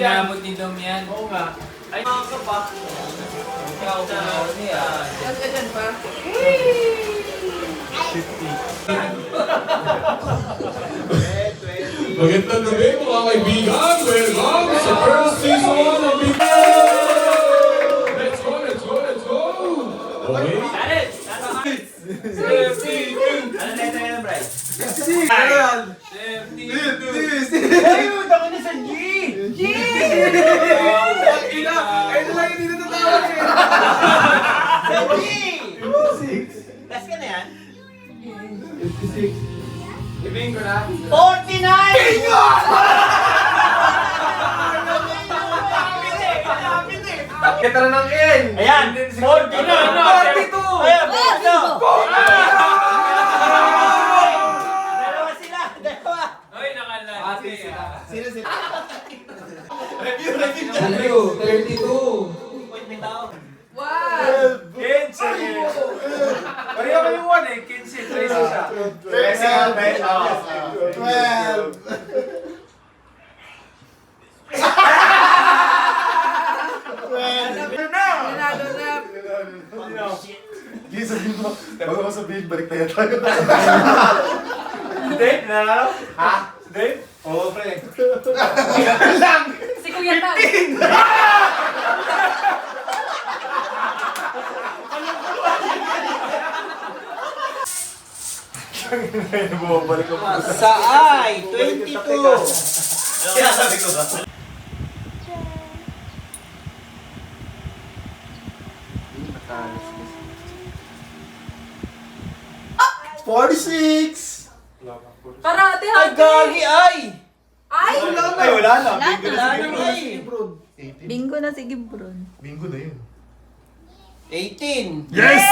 Inamot ni Dom yan. Oo nga. Ay, mga ka pa. Ikaw na niya. Yan ka dyan pa. 20. Magandang gabi mga kaibigan. Welcome sa first season ng Big Let's go, let's go, let's go! Okay? Alis! 52! Ano na ito yan, Bray? 56! Ayan! 52! Ayun! Ako na sa G! G! Ina! Ayun na lang hindi natatawag eh! Sa G! 56! Last ka na yan? 56! Ibigin ko na. 49! Bingo! Kita na ng N! Ayan! 42! 42! Ayan! Ano? Dalawa sila! Dalawa! Hoy, nakalan. Ate sila. Sino sila? Review! 32! Wait, may tao. Wow! 15! Pareho kayong 1 eh. 15. 13 siya. 12! Nanalo na! Hindi sabihin mo, bago mo sabihin, balik tayo tayo. Date na? Ha? Date? Oo, pre. Si Kuya Tang! Bumabalik ko pa. Sa I, 22! Sinasabi ko ba? Parati Ay, hati! gagi ay! Ay! Ay, wala na. Wala Bingo na. si Wala Gibron. na. Bingo na si Gibron. Bingo na yun. 18! Yes!